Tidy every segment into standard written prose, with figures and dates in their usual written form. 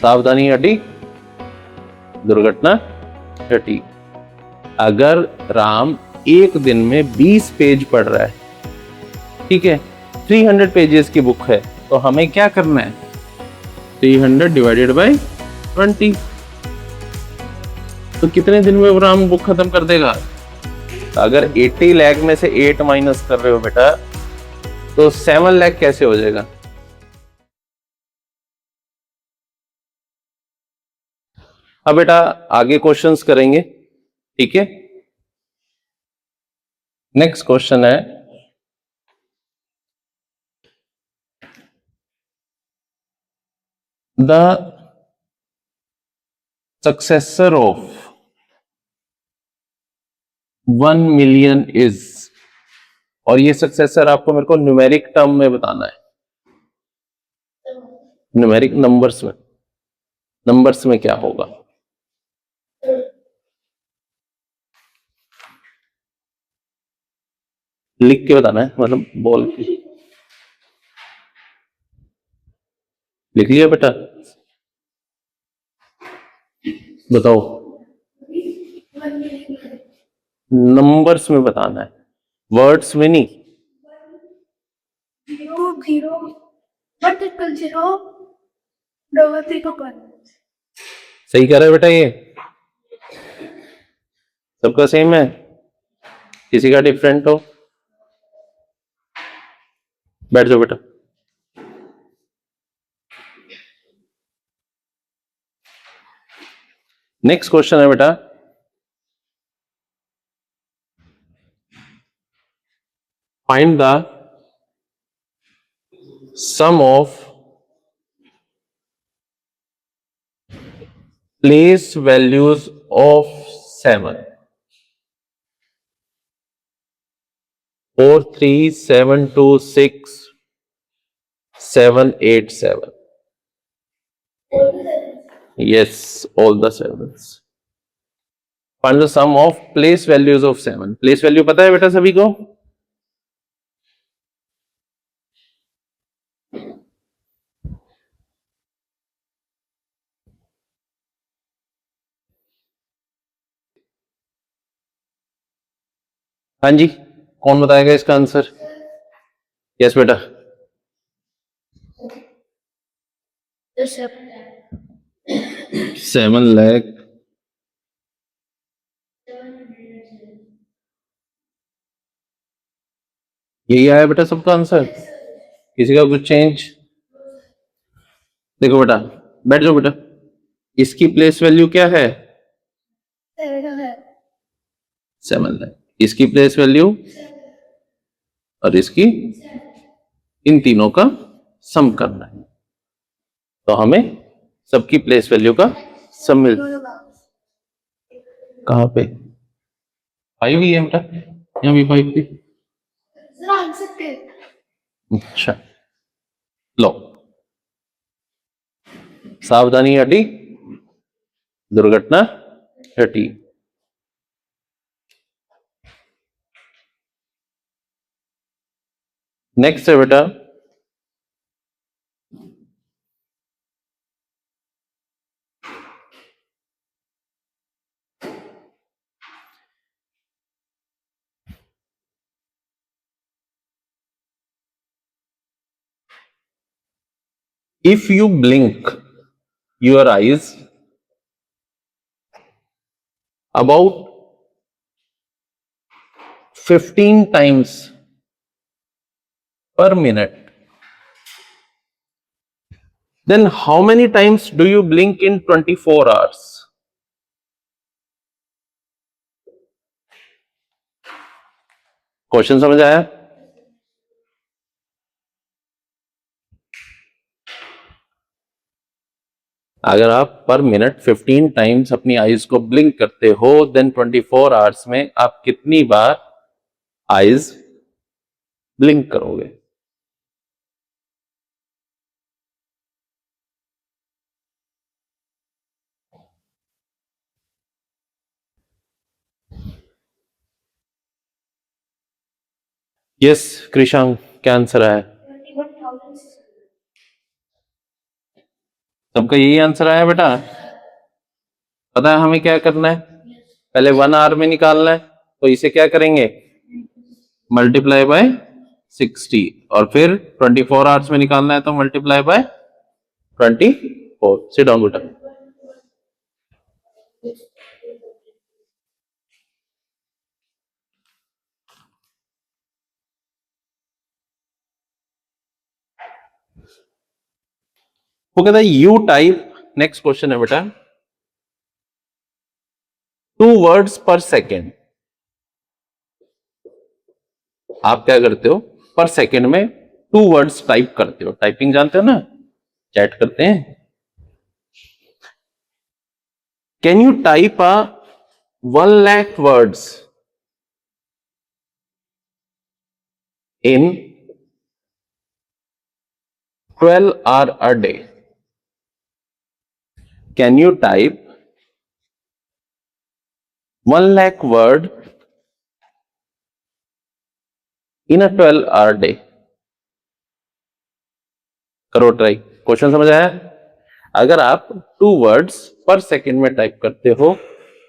सावधानी हटी, दुर्घटना घटी। अगर राम एक दिन में 20 पेज पढ़ रहा है, ठीक है, 300 पेजेस की बुक है, तो हमें क्या करना है? 300 डिवाइडेड बाय 20। तो कितने दिन में राम बुक खत्म कर देगा? अगर 80 लाख में से 8 माइनस कर रहे हो बेटा, तो 7 लाख कैसे हो जाएगा? अब बेटा आगे क्वेश्चंस करेंगे, ठीक है। नेक्स्ट क्वेश्चन है, the successor of 1 million is, और ये सक्सेसर आपको मेरे को न्यूमेरिक टर्म में बताना है, न्यूमेरिक नंबर्स में। नंबर्स में क्या होगा? लिख के बताना है, मतलब बोल के। लिख लिया बेटा? बताओ। नंबर्स में बताना है, वर्ड्स में नहीं। 0 सही कह रहा है बेटा, ये सबका सेम है, किसी का डिफरेंट हो? बैठ जाओ बेटा। नेक्स्ट क्वेश्चन है बेटा, find the sum of place values of 7। 4 3 7 2 6 7 8 7। Yes, all the sevens. Find the sum of place values of 7. Place value पता है बेटा सभी को? हाँ जी, कौन बताएगा इसका आंसर? यस बेटा। 7 लाख। यही आया बेटा सबका आंसर, किसी का कुछ चेंज? देखो बेटा, बैठ जाओ बेटा। इसकी प्लेस वैल्यू क्या है? 7 लाख। इसकी प्लेस वैल्यू और इसकी, इन तीनों का सम करना है, तो हमें सबकी प्लेस वैल्यू का सम मिल। कहाँ पे? 5 ही है बेटा, यहाँ भी 5 थी। अच्छा, लो, सावधानी हटी, दुर्घटना घटी। नेक्स्ट है बेटा, if you blink your eyes about 15 times per minute, then how many times do you blink in 24 hours? Question समझ आया? अगर आप पर मिनट 15 टाइम्स अपनी आईज को ब्लिंक करते हो, देन 24 आवर्स में आप कितनी बार आईज ब्लिंक करोगे? यस कृषांक, क्या आंसर है? सबका यही आंसर आया बेटा? पता है हमें क्या करना है? पहले 1 आवर में निकालना है, तो इसे क्या करेंगे? मल्टीप्लाई बाय 60, और फिर 24 आवर्स में निकालना है तो मल्टीप्लाई बाय 24। सिट डाउन बेटा। वो कहता है यू टाइप, नेक्स्ट क्वेश्चन है बेटा, 2 वर्ड्स पर सेकेंड। आप क्या करते हो? पर सेकेंड में 2 वर्ड्स टाइप करते हो। टाइपिंग जानते हो ना, चैट करते हैं। Can you type 1 lakh words in 12 hour a day? Can you type 1 lakh word in a 12 hour day? करो ट्राई। क्वेश्चन समझ आया? अगर आप 2 वर्ड्स पर सेकेंड में टाइप करते हो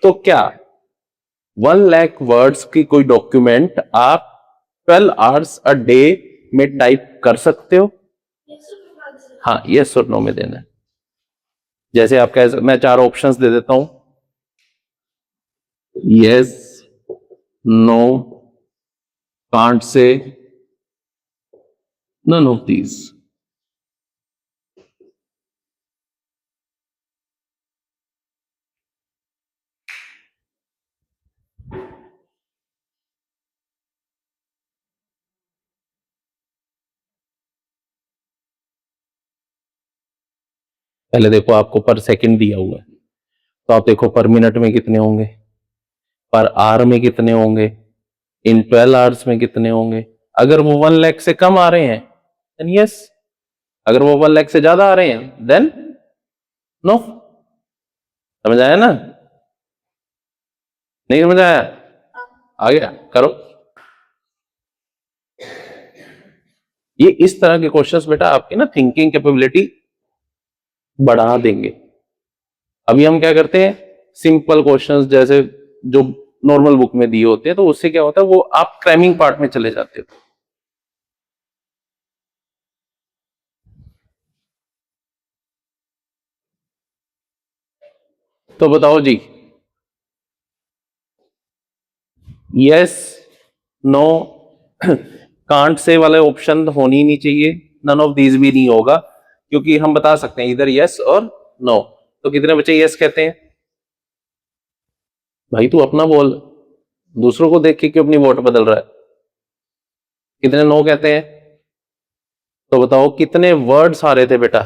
तो क्या 1 लाख वर्ड्स की कोई डॉक्यूमेंट आप 12 आवर्स अ डे में टाइप कर सकते हो? हाँ, यस और नो में देना है। जैसे आप कह, मैं 4 ऑप्शंस दे देता हूं, yes, no, can't say, none of these. पहले देखो, आपको पर सेकंड दिया हुआ है, तो आप देखो पर मिनट में कितने होंगे, पर आवर में कितने होंगे, इन 12 आवर्स में कितने होंगे। अगर वो 1 लाख से कम आ रहे हैं देन यस, अगर वो 1 लाख से ज्यादा आ रहे हैं देन नो। समझ आया ना? नहीं समझ आया? आ गया? करो। ये इस तरह के क्वेश्चंस बेटा आपकी ना थिंकिंग कैपेबिलिटी बढ़ा देंगे। अभी हम क्या करते हैं, सिंपल क्वेश्चंस जैसे जो नॉर्मल बुक में दिए होते हैं, तो उससे क्या होता है, वो आप क्रैमिंग पार्ट में चले जाते हो। तो बताओ जी, यस, नो, कांट से वाले ऑप्शन होनी नहीं चाहिए, नन ऑफ दीज भी नहीं होगा, क्योंकि हम बता सकते हैं इधर यस और नो। तो कितने बच्चे यस कहते हैं? भाई तू अपना बोल, दूसरों को देख के क्यों अपनी वोट बदल रहा है? कितने नो कहते हैं? तो बताओ कितने वर्ड्स आ रहे थे बेटा?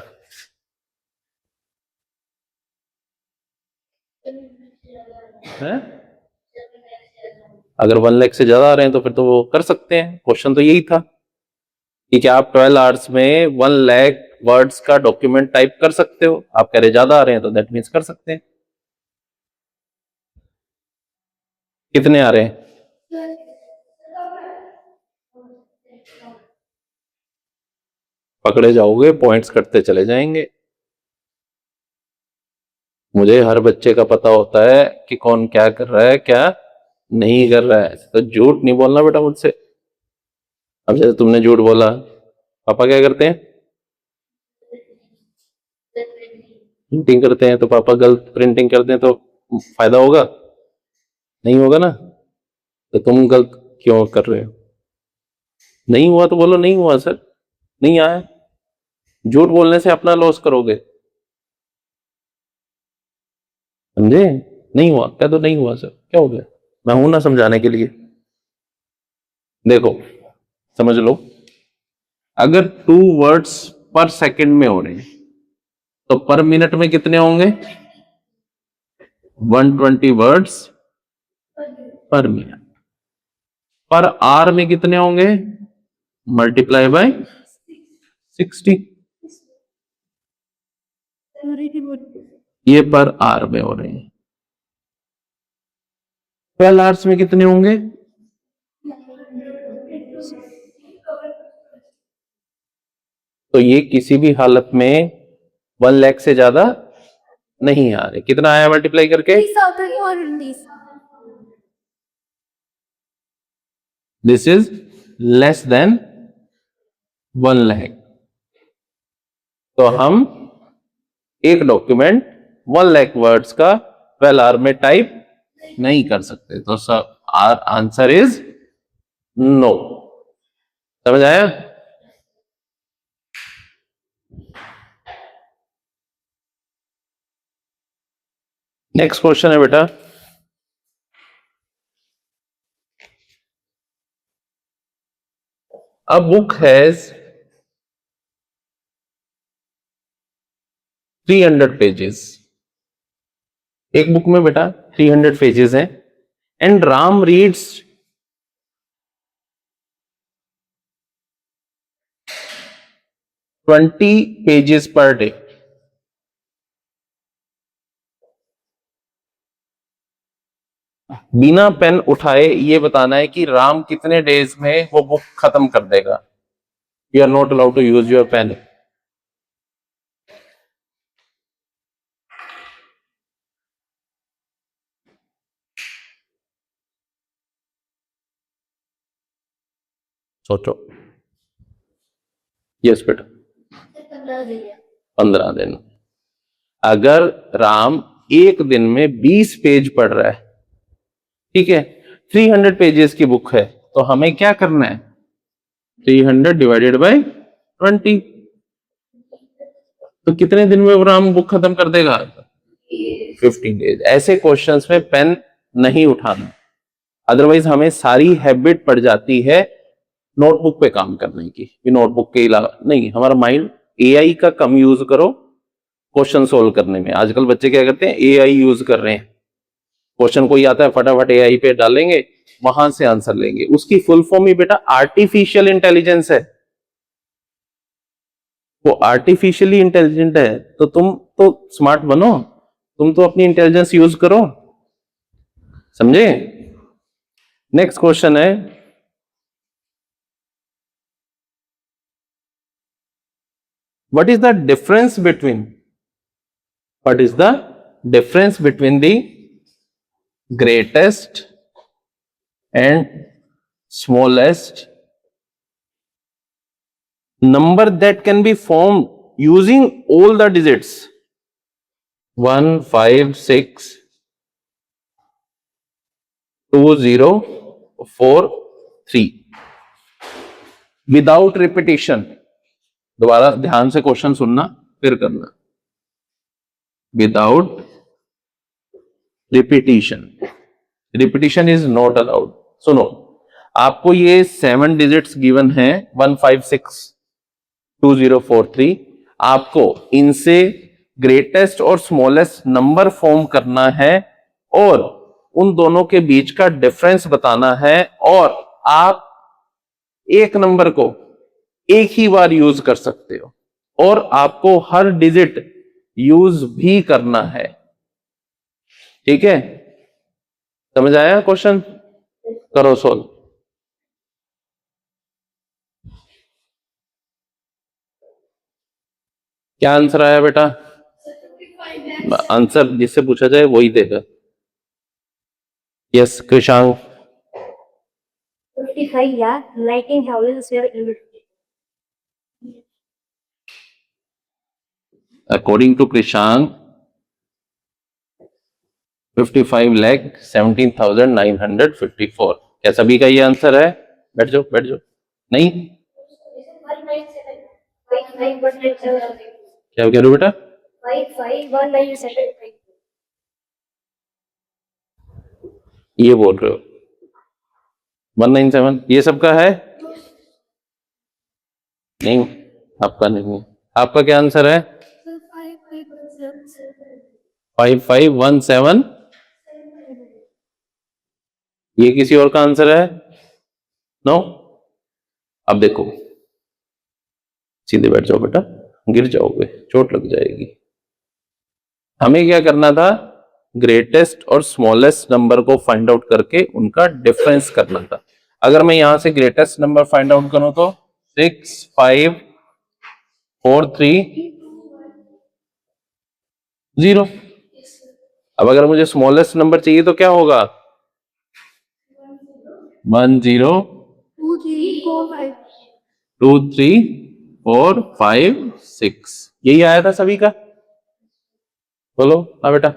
है? अगर 1 लाख से ज्यादा आ रहे हैं तो फिर तो वो कर सकते हैं। क्वेश्चन तो यही था कि क्या आप 12 आवर्स में 1 लाख वर्ड्स का डॉक्यूमेंट टाइप कर सकते हो। आप कह रहे ज्यादा आ रहे हैं तो दैट मीन्स कर सकते हैं। कितने आ रहे हैं? पकड़े जाओगे, पॉइंट्स कटते चले जाएंगे। मुझे हर बच्चे का पता होता है कि कौन क्या कर रहा है, क्या नहीं कर रहा है। तो झूठ नहीं बोलना बेटा मुझसे। अब जैसे तुमने झूठ बोला, पापा क्या करते हैं? प्रिंटिंग करते हैं। तो पापा गलत प्रिंटिंग करते हैं तो फायदा होगा? नहीं होगा ना। तो तुम गलत क्यों कर रहे हो? नहीं हुआ तो बोलो नहीं हुआ सर, नहीं आया। झूठ बोलने से अपना लॉस करोगे, समझे? नहीं हुआ कह दो, नहीं हुआ सर, क्या हो गया? मैं हूं ना समझाने के लिए। देखो, समझ लो, अगर 2 वर्ड्स पर सेकंड में हो रहे हैं तो पर मिनट में कितने होंगे? 120 वर्ड्स पर मिनट। पर आवर में कितने होंगे? Multiply by 60। ये पर आवर में हो रहे हैं। 12 आवर्स में कितने होंगे? तो ये किसी भी हालत में 1 लाख से ज्यादा नहीं आ रहे। कितना आया मल्टीप्लाई करके? This is less than 1 lakh. तो हम एक डॉक्यूमेंट 1 लाख वर्ड्स का 12 आवर में टाइप नहीं कर सकते। तो आर आंसर इज नो। समझ आया? नेक्स्ट क्वेश्चन है बेटा, a book has 300 पेजेस। एक बुक में बेटा 300 पेजेस हैं and Ram reads 20 pages per day. बिना पेन उठाए ये बताना है कि राम कितने डेज में वो बुक खत्म कर देगा। You are not allowed to use your pen. सोचो। यस बेटा, 15 दिन। अगर राम एक दिन में 20 पेज पढ़ रहा है, ठीक है, 300 पेजेस की बुक है, तो हमें क्या करना है? 300 डिवाइडेड बाय 20। तो कितने दिन में वो राम बुक खत्म कर देगा? 15 डेज। ऐसे क्वेश्चंस में पेन नहीं उठाना, अदरवाइज हमें सारी हैबिट पड़ जाती है नोटबुक पे काम करने की। नोटबुक के अलावा नहीं, हमारा माइंड, एआई का कम यूज करो क्वेश्चन सोल्व करने में। आजकल बच्चे क्या करते हैं? एआई यूज कर रहे हैं। क्वेश्चन कोई आता है, फटाफट एआई पे डालेंगे, वहां से आंसर लेंगे। उसकी फुल फॉर्म ही बेटा आर्टिफिशियल इंटेलिजेंस है। वो आर्टिफिशियली इंटेलिजेंट है, तो तुम तो स्मार्ट बनो, तुम तो अपनी इंटेलिजेंस यूज करो। समझे? नेक्स्ट क्वेश्चन है, what is the difference between the greatest and smallest number that can be formed using all the digits 1 5 6 2 0 4 3 without repetition? दोबारा ध्यान से क्वेश्चन सुनना फिर करना। Without repetition, repetition is not allowed. सुनो, आपको ये 7 डिजिट्स गिवन है 1 5 6 2 0 4 3। आपको इनसे ग्रेटेस्ट और स्मॉलेस्ट नंबर फॉर्म करना है और उन दोनों के बीच का डिफरेंस बताना है, और आप एक नंबर को एक ही बार यूज कर सकते हो और आपको हर डिजिट यूज भी करना है। ठीक है? समझ आया क्वेश्चन? करो सोल्व। क्या आंसर आया बेटा? आंसर जिससे पूछा जाए वही देगा। यस कृषांग। 55 यार, lighting houses were invented. According to Krishang, 55,17,954। क्या सभी का ये आंसर है? बैठ जाओ बैठ जाओ। नहीं, क्या कह रहे हो बेटा? 551975। ये बोल रहे हो 197? ये सबका है? नहीं, आपका नहीं है। आपका क्या आंसर है? 5517। ये किसी और का आंसर है? नो। अब देखो, सीधे बैठ जाओ बेटा, गिर जाओगे, चोट लग जाएगी। हमें क्या करना था? ग्रेटेस्ट और स्मॉलेस्ट नंबर को फाइंड आउट करके उनका डिफरेंस करना था। अगर मैं यहां से ग्रेटेस्ट नंबर फाइंड आउट करूं तो 6 5 4 3 0। अब अगर मुझे स्मॉलेस्ट नंबर चाहिए तो क्या होगा? 1 0 2, 3, 4, 5. 2 3 4 5 6, यही आया था सभी का। बोलो हाँ बेटा।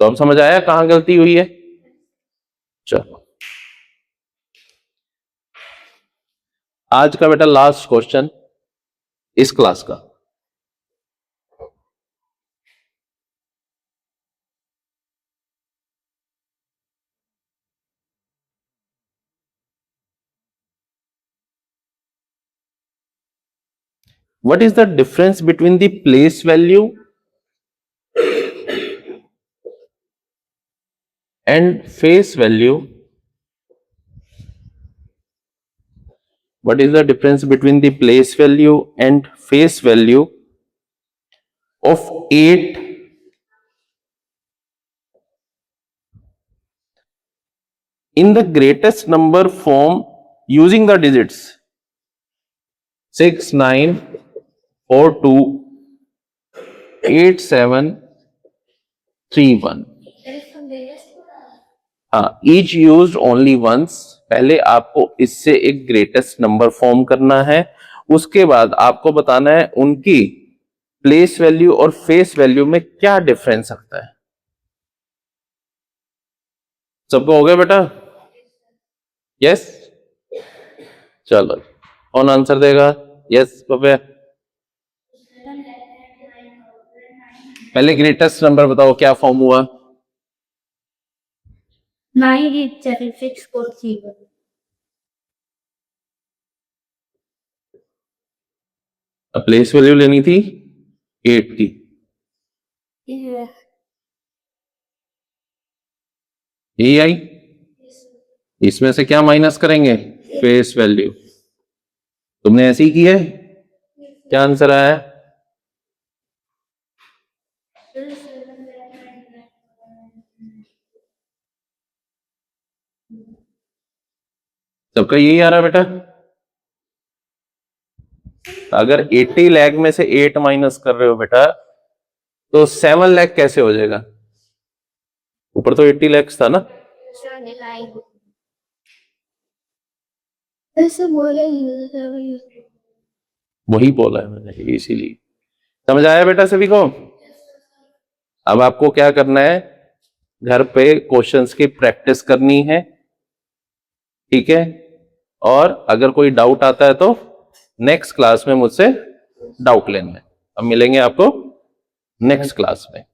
तो अब समझ आया कहां गलती हुई है। चलो आज का बेटा लास्ट क्वेश्चन इस क्लास का। What is the difference between the place value and face value? What is the difference between the place value and face value of 8 in the greatest number form using the digits 6 9 4 2 8 7 3 1? हाँ, each used only once. पहले आपको इससे एक greatest number form करना है, उसके बाद आपको बताना है उनकी प्लेस वैल्यू और फेस वैल्यू में क्या डिफरेंस आता है। सबको हो गया बेटा? यस? चलो कौन आंसर देगा? यस पपे। पहले ग्रेटेस्ट नंबर बताओ क्या फॉर्म हुआ? 9, 8, 7, 6, 4, 3. प्लेस वैल्यू लेनी थी 8 की। Yeah. यही आई। इसमें से क्या माइनस करेंगे? Face value. तुमने ऐसे ही किया है? क्या आंसर आया? सबका यही आ रहा है बेटा? अगर 80 लाख में से 8 माइनस कर रहे हो बेटा तो 7 लाख कैसे हो जाएगा? ऊपर तो 80 लाख था ना। ऐसे बोले वही बोला है मैंने, इसीलिए। समझ आया बेटा सभी को? अब आपको क्या करना है, घर पे क्वेश्चंस की प्रैक्टिस करनी है, ठीक है? और अगर कोई डाउट आता है तो नेक्स्ट क्लास में मुझसे डाउट लेना है। अब मिलेंगे आपको नेक्स्ट क्लास में।